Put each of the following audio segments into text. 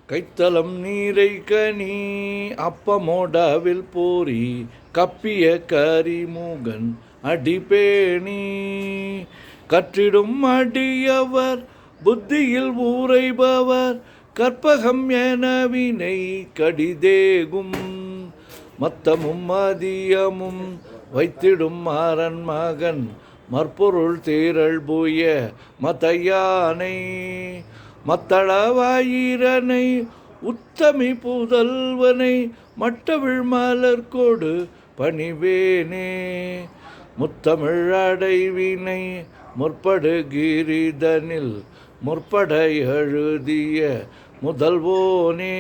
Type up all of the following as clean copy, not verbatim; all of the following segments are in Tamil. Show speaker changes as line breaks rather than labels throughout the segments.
கைத்தலம் நீரை கனி அப்பமோடாவில் போரி கப்பிய கரிமூகன் அடிபேணி கற்றிடும் அடியவர் புத்தியில் ஊரைபவர் கற்பகம் எனவினை கடிதேகும் மத்தமும் மதியமும் வைத்திடும் மாறன் மகன் மற்பொருள் தீரள் பூய மதையானை மத்தளவாயிரனை உத்தமி புதல்வனை மட்டவிழ் மலர்கோடு பணிவேனே முத்தமிழ் அடைவினை முற்படுகிரிதனில் முற்பட எழுதிய முதல்வோனே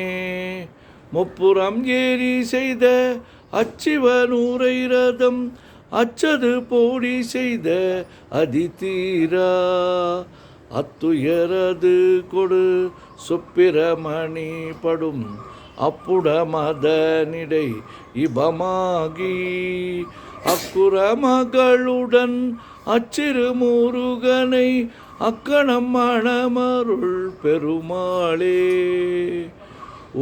முப்புறம் ஏறி செய்த அச்சிவனூரை ரதம் அச்சது போடி செய்த அதிதீரா அத்துயரது கொடு சுப்பிரமணி படும் அப்புட மதனிடை இபமாகி அக்குற மகளுடன் அச்சிறு முருகனை அக்கணம் மணமருள் பெருமாளே.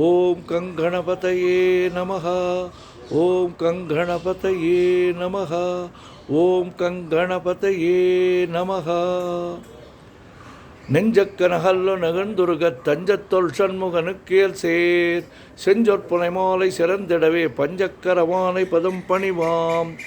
ஓம் கங்கணபதயே நமஹ. ஓம் கங்கணபதயே நமஹ. ஓம் கங்கணபதயே நமஹ. நெஞ்சக்கனகல்லு நகர்ந்துருகத் தஞ்சத்தொல் சண்முகனுக்கேல் சேர் செஞ்சொற்புனை மாலை சிறந்திடவே பஞ்சக்கரவானை பதம் பணிவாம்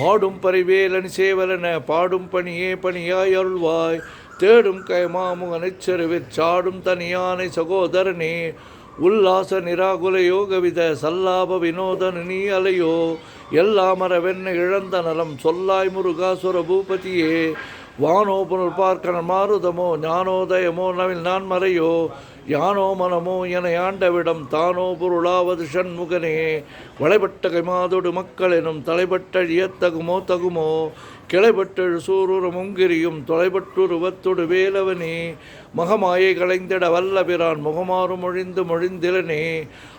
ஆடும் பரிவேலன் சேவலன பாடும் பணியே பணியாய் அருள்வாய் தேடும் கைமாமுகனைச் செருவிற் சாடும் தனியானை சகோதரனே உல்லாச நிராகுல யோகவித சல்லாப வினோதன் நீ அலையோ எல்லாமர வெண்ணை இழந்த நலம் சொல்லாய் முருகாசுர பூபதியே வானோ புனல் பார்க்கண மாறுதமோ ஞானோதயமோ நவில் நான் மறையோ யானோ மனமோ என ஆண்டவிடம் தானோ பொருளாவது ஷண்முகனே வளைபட்ட கைமாதொடு மக்கள் எனும் தலைப்பட்டழியத்தகுமோ தகுமோ கிளைபட்டெழு சூரூர முங்கிரியும் தொலைபட்டுருவத்தொடு வேலவனே மகமாயை களைந்திட வல்லபிரான் முகமாறு மொழிந்து மொழிந்திலனே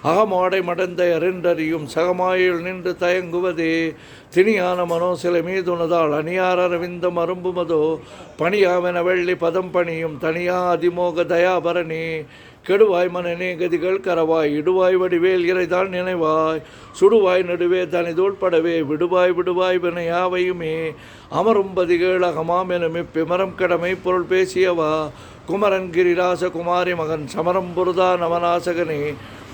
அகமாடை மடந்த அறிந்தறியும் சகமாயில் நின்று தயங்குவதே திணியான மனோ சில மீதுனதால் அணியார் அரவிந்தம் அரும்புமதோ பணியாவென வெள்ளி பதம் பணியும் தனியா அதிமோக தயாபரணே கெடுவாய் மனநே கதிகள் கரவாய் இடுவாய் வடிவேல் இறைதான் நினைவாய் சுடுவாய் நடுவே தனிதோள்படவே விடுவாய் விடுவாய் வினையாவையுமே அமரும் பதிகள் அகமாம் எனும் இப்பிமரம் கடமை பொருள் பேசியவா குமரன் கிரிராச குமாரி மகன் சமரம் பொருதா நவநாசகனே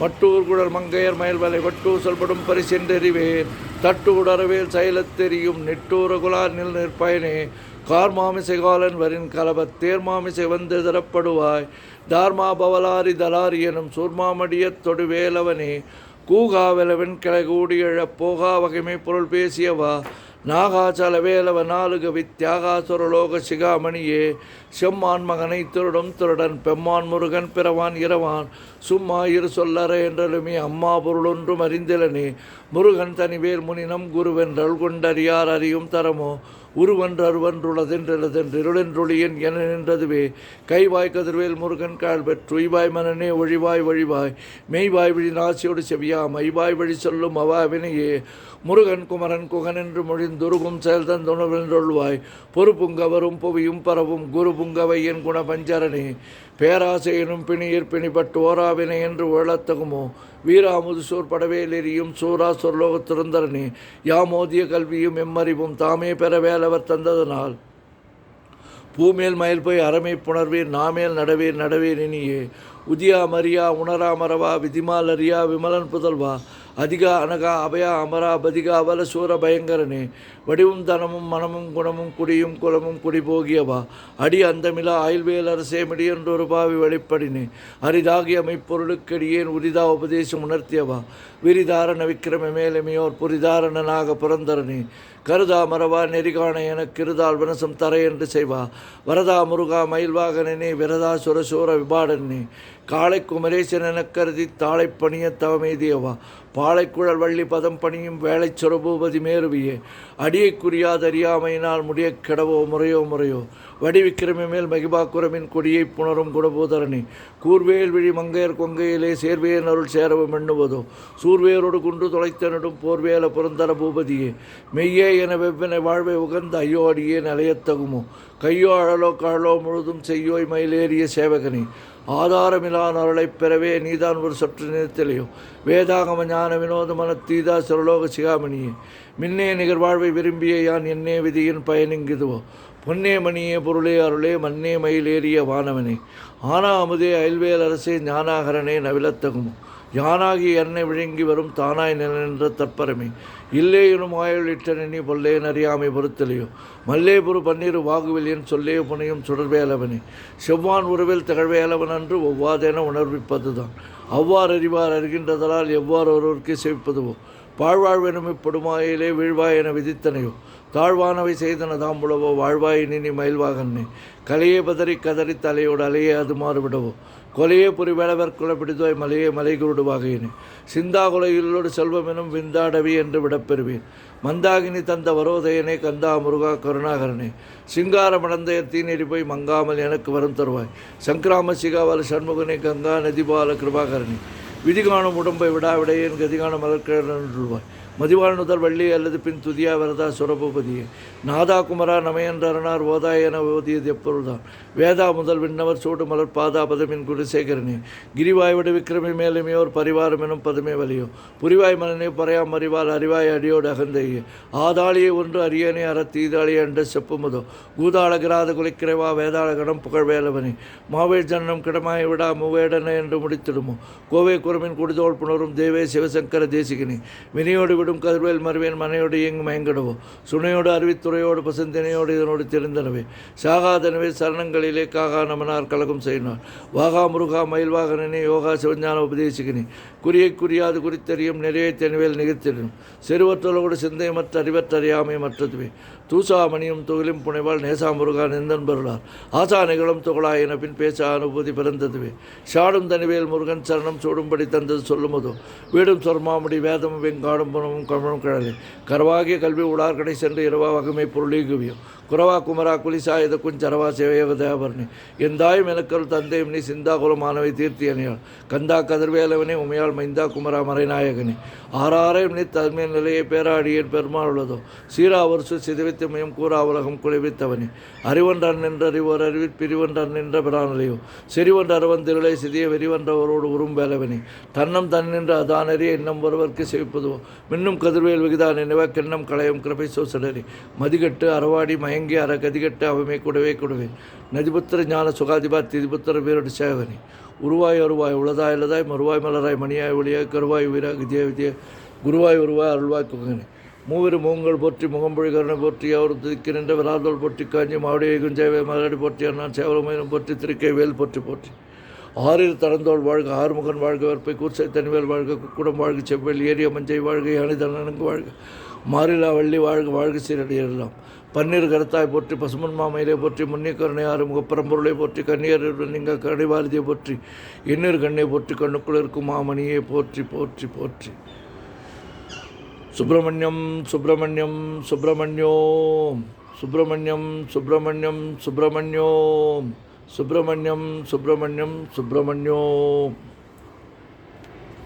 மட்டூர் குழல் மங்கையர் மயல்வலை வட்டூசல்படும் பரிசென்றறிவேன் தட்டு உடரவேல் செயலத்தெரியும் நிட்டூர குலானில் நிற்பயனே கார்மாமிசைகாலன் வரின் கலபத் தேர்மாமிசை வந்து தரப்படுவாய் தார்மா பவலாரி தலாரி எனும் சூர்மாமடியத் தொடுவேலவனே கூகாவெலவன் கிளை கூடியழப் போகா வகைமை பொருள் பேசியவா நாகாச்சல வேலவ நாலுக வித்யாகாசுரலோக சிகாமணியே செம்மான் மகனை திருடும் திருடன் பெம்மான் முருகன் பிறவான் இரவான் சும்மா இரு சொல்லற என்றலுமே அம்மா பொருளொன்றும் அறிந்திலனே முருகன் தனிவேல் முனினம் குருவென்றல் கொண்டறியார் அறியும் தரமோ உருவன்று அருவன்றுளதென்றெழுதென்றிருளென்றொழியன் என நின்றதுவே கைவாய் கதிர்வேல் முருகன் கால் பெற்றுய்வாய் மனனே ஒழிவாய் வழிவாய் மெய்வாய் விழி நாசியோடு செவியா மைவாய் வழி சொல்லும் அவாவினையே முருகன் குமரன் குகன் என்று மொழிந்துருகும் செயல்தந்துணர்வென்றொள்வாய் பொறுப்புங்கவரும் புவியும் பரவும் குரு புங்கவை என் குண பஞ்சரனே பேராசையனும் பிணியிற் பிணிப்பட்டு ஓராவினை என்று உழத்தகுமோ வீராமுதுசூர் படவேலெறியும் சூரா சொர்லோக திருந்தரனே யாமோதிய கல்வியும் எம்மறிவும் தாமே பெற வேலவர் தந்ததனால் பூமேல் மயில் போய் அறமை புணர்வேன் நாமேல் நடவேன் இனியே உதியா மரியா உணரா மரவா விதிமால் அறியா விமலன் புதல்வா அதிகா அனகா அபயா அமரா பதிகா அவல சூர பயங்கரனே வடிவும் தனமும் மனமும் குணமும் குடியும் குலமும் குடிபோகியவா அடி அந்தமிலா ஆயுள்வேல் அரசே மிடியென்றொரு பாவி வெளிப்படினே அரிதாகி அமைப்பொருளுக்கடியேன் உரிதா உபதேசம் உணர்த்தியவா விரிதாரண விக்கிரம மேலமையோர் புரிதாரணனாக புரந்தரனே கருதா மரவா நெறிகாண எனக்கு இருதால் வினசம் தரை என்று செய்வா வரதா முருகா மயில்வாகனே விரதா சுரசூர விபாடனே காளை குமரேசன் எனக் கருதி தாளை பணிய தவமேதியவா பாளைக்குழல் வள்ளி பதம் பணியும் வேலை சுரபூபதி மேருவியே அடியை குறியாதறியாமையினால் முடிய கிடவோ முறையோ வடிவிக்கிரமி மேல் மகிபாக்குரமின் கொடியை புணரும் குடபூதரனே கூர்வேல் விழி மங்கையர் கொங்கையிலே சேர்வேன் அருள் சேரவும் எண்ணுவதோ சூர்வேரோடு குன்று தொலைத்தனிடும் போர்வேல புரந்தர பூபதியே மெய்யே என வெவ்வினை வாழ்வை உகந்த ஐயோ அடியே நிலையத்தகுமோ கையோ அழலோ கழலோ முழுதும் செய்யோய் மயிலேறிய சேவகனே ஆதாரமிலான அருளைப் பெறவே நீதான் ஒரு சற்று நிறுத்தலையோ. வேதாகம ஞான வினோத மனத்தீதா சிறலோக சிகாமணியே, மின்னே நிகழ்வாழ்வை விரும்பிய யான் என்னே விதியின் பயனிங்குதுவோ. பொன்னே மணியே பொருளே அருளே மன்னே மயிலேறிய வானவனே, ஆனா அமுதே அயல்வேல் அரசே ஞானாகரனே நவிலத்தகுமோ. யானாகி என்னை விழுங்கி வரும் தானாய் நின்ற தற்பரமே, இல்லே எனும் ஆயுள் இட்டனி பொல்லேன் அறியாமை பொறுத்தலையோ. மல்லே புரு பன்னீர் வாகுவில் என் சொல்லே புனையும் சுடர்வேலவனே, செவ்வான் உறவில் திகழ்வேலவன் அன்று ஒவ்வாதென உணர்விப்பதுதான். அவ்வாறு அறிவார் அறிகின்றதலால் எவ்வாறு ஒருவருக்கு செவிப்பதுவோ. பாழ்வாழ்வெனும் இப்படுமாயிலே வீழ்வாய் என விதித்தனையோ. தாழ்வானவை செய்தன தாம்புலவோ வாழ்வாய் நினி மயில்வாகன்னே, கலையே பதறி கதறி தலையோடு அலையே அது மாறுவிடவோ. கொலையே புரி வேளவர் குலப்பிடிதோய் மலையே மலைகுருடு வாகையினே, சிந்தாகுல இல்லோடு செல்வமெனும் விந்தாடவி என்று விடப்பெறுவேன். மந்தாகினி தந்த வரோதயனே கந்தா முருகா கருணாகரனே, சிங்கார மடந்தையர் தீநெறி போய் மங்காமல் எனக்கு வரும் தருவாய். சங்கிராம சிகாவல சண்முகனே கங்கா நதிபால கிருபாகரனே, விதிகாணும் உடம்பை விடாவிடையேன் கதிகான மலர்கிழன்றுவாய். மதிவாழ் நுதல் வள்ளி அல்லது பின் துதியா வரதா சுரபூபதியே, நாதா குமரா நமையன்றனார் ஓதாய் என ஓதியது எப்பொருள்தான். வேதா முதல் விண்ணவர் சூடு மலர் பாதா பதமின் குருசேகரனே, கிரிவாய் விட விக்கிரமி மேலுமையோர் பரிவாரம் எனும் பதமே வலியோ. புரிவாய் மலனே பறையாம் அறிவால் அறிவாய் அடியோடு அகந்தையே, ஆதாளியை ஒன்று அரியணை அறத்தீதாளியை அண்ட செப்புமதோ. கூதாளகிராத குலைக்கிறைவா வேதாள கணம் புகழ் வேலவனே, மாவே ஜன்னம் கிடமாய் விடா மூவேடன என்று முடித்திடுமோ. கோவை குரமின் குடிதோல் புணரும் தேவே சிவசங்கர தேசிகனே, வினையோடு விடும் கதிர்வேல் மறுவேன் மனையோடு இயங்கும் மயங்கிடவோ. சுனையோடு அறிவித்துறையோடு பசுந்தினையோடு இதனோடு தெரிந்தனவே, சாகாதனவே சரணங்களிலே காகா நமனார் கலகம் செய்யினார். வாகா முருகா மயில்வாகனே யோகா சிவஞான உபதேசிகனே, குறியை குறியாது குறித்தறியும் நிறைய தெனிவேல் நிகழ்த்திடும். செருவற்றலோடு சிந்தை மற்ற அறிவற்றறியாமை மற்றதுவே, தூசா மணியும் தொழிலும் புனைவாள் நேசா முருகா நெந்தன் பெருளார். ஆசா நிகழும் தொகளாயின பின் பேச அனுபூதி பிறந்ததுவே, ஷாடும் தனிவேல் முருகன் சரணம் சூடும்படி தந்தது சொல்லுமதோ. வீடும் சொர்மாமுடி வேதமும் வெங்காடும் புனமும் கமழும் கிழலை, கரவாகிய கல்வி உடார்கடை சென்று இரவா வகமை பொருளீகுவியும். குரவா குமரா குலிசா இதற்கும் சரவா சேவையவ தேவர்ணி, எந்தாயும் எனக்கருள் தந்தையும் நீ சிந்தா குலமானவை தீர்த்தி அணியாள். கந்தா கதிர்வேலவனே உமையாள் மைந்தா குமரா மறைநாயகனே, ஆறாரையும் நீ தன்மையின் நிலையை பேராடியேன் பெருமாள் உள்ளதோ. சீரா வருஷ சிதைவித்தமையும் கூறா உலகம் குளிவித்தவனே, அறிவன்றான் நின்ற அறிவோர் அறிவிற் பிரிவன்றான் நின்ற பிரானலையோ. செறிவன்ற அறவந்திரலை சிதிய வெறிவன்றவரோடு உறும் வேலவனே, தன்னம் தன் நின்ற அதானறிய இன்னும் ஒருவருக்கு செவிப்பதுவோ. மின்னும் கதிர்வேல் விகிதா நினைவ கிண்ணம் களையும் கிருபை சோசடரி, மதிகட்டு அறவாடி மயங்கி அற கதிகட்டு அவமே கூடவே கூடுவேன். நதிபுத்திர ஞான சுகாதிபா திதிபுத்திர வீரடு சேவனி, உருவாய் அருவாய் உளதாய் இலதாய் மறுவாய் மலராய் மணியாய் ஒளியாய் கருவாய் வீரா வித்யா வித்யா குருவாய் உருவாய் அருள்வாய் குகனே. மூவிரு மூங்கள் போற்றி முகம்பொழி கருணை போற்றி அவர் துதிக்கு நின்ற விராதோல் போற்றி காஞ்சி மாவடியை குஞ்சேவை மலடி போற்றி அண்ணான் சேவலமயிலும் போற்றி திருக்கை வேல் போற்றி போற்றி. ஆறில் தடந்தோள் வாழ்க ஆறுமுகன் வாழ்க வெற்பை கூர்சை தனிவேல் வாழ்க குக்குடம் வாழ்க செவ்வேல் ஏரிய மஞ்சை வாழ்க யானைதனனுக்கு வாழ்க மாறிலா வள்ளி வாழ்க வாழ்க சீரடியெல்லாம். பன்னீர் கருத்தாய் போற்றி பசுமன் மாமையிலே போற்றி முன்னி கருணை ஆறு முகப்பரம்பொருளை போற்றி கண்ணீர் நீங்கள் கடைவாரதியை போற்றி எண்ணீர் கண்ணை போற்றி கண்ணுக்குள் இருக்கும் மாமணியை போற்றி போற்றி போற்றி. சுப்பிரமணியம் சுப்பிரமணியம் சுப்பிரமணியோம் சுப்பிரமணியம் சுப்பிரமணியம் சுப்பிரமணியோம் சுப்பிரமணியம் சுப்பிரமணியம் சுப்பிரமணியோம்.